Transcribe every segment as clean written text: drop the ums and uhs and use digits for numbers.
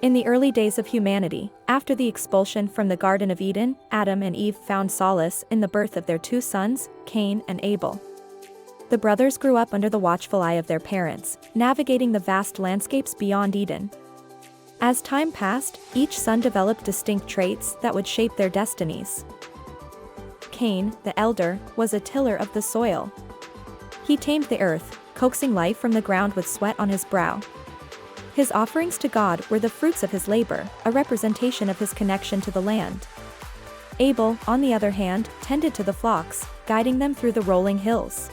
In the early days of humanity, after the expulsion from the Garden of Eden, Adam and Eve found solace in the birth of their two sons, Cain and Abel. The brothers grew up under the watchful eye of their parents, navigating the vast landscapes beyond Eden. As time passed, each son developed distinct traits that would shape their destinies. Cain, the elder, was a tiller of the soil. He tamed the earth, coaxing life from the ground with sweat on his brow. His offerings to God were the fruits of his labor, a representation of his connection to the land. Abel, on the other hand, tended to the flocks, guiding them through the rolling hills.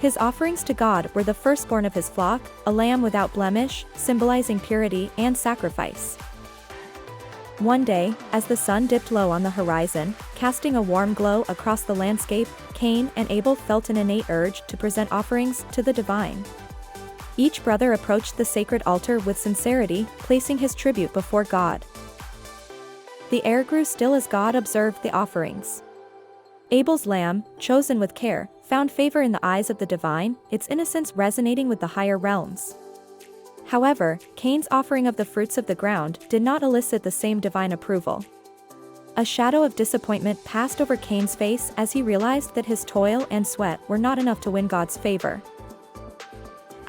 His offerings to God were the firstborn of his flock, a lamb without blemish, symbolizing purity and sacrifice. One day, as the sun dipped low on the horizon, casting a warm glow across the landscape, Cain and Abel felt an innate urge to present offerings to the divine. Each brother approached the sacred altar with sincerity, placing his tribute before God. The air grew still as God observed the offerings. Abel's lamb, chosen with care, found favor in the eyes of the divine, its innocence resonating with the higher realms. However, Cain's offering of the fruits of the ground did not elicit the same divine approval. A shadow of disappointment passed over Cain's face as he realized that his toil and sweat were not enough to win God's favor.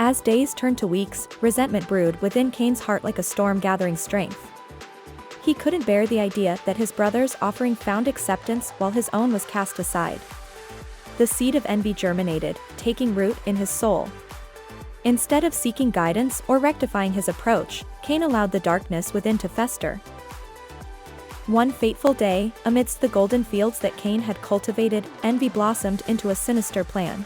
As days turned to weeks, resentment brewed within Cain's heart like a storm gathering strength. He couldn't bear the idea that his brother's offering found acceptance while his own was cast aside. The seed of envy germinated, taking root in his soul. Instead of seeking guidance or rectifying his approach, Cain allowed the darkness within to fester. One fateful day, amidst the golden fields that Cain had cultivated, envy blossomed into a sinister plan.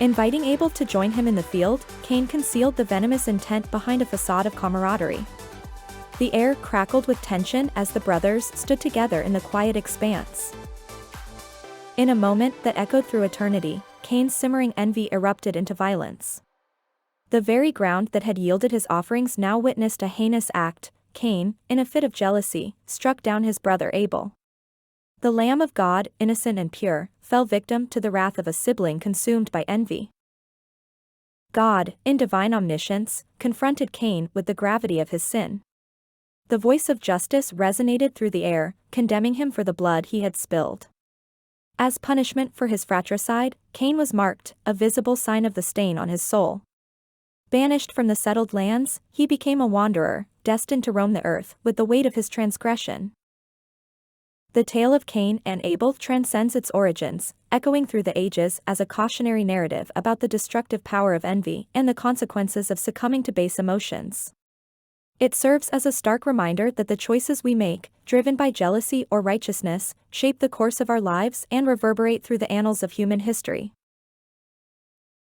Inviting Abel to join him in the field, Cain concealed the venomous intent behind a facade of camaraderie. The air crackled with tension as the brothers stood together in the quiet expanse. In a moment that echoed through eternity, Cain's simmering envy erupted into violence. The very ground that had yielded his offerings now witnessed a heinous act. Cain, in a fit of jealousy, struck down his brother Abel. The Lamb of God, innocent and pure, fell victim to the wrath of a sibling consumed by envy. God, in divine omniscience, confronted Cain with the gravity of his sin. The voice of justice resonated through the air, condemning him for the blood he had spilled. As punishment for his fratricide, Cain was marked, a visible sign of the stain on his soul. Banished from the settled lands, he became a wanderer, destined to roam the earth with the weight of his transgression. The tale of Cain and Abel transcends its origins, echoing through the ages as a cautionary narrative about the destructive power of envy and the consequences of succumbing to base emotions. It serves as a stark reminder that the choices we make, driven by jealousy or righteousness, shape the course of our lives and reverberate through the annals of human history.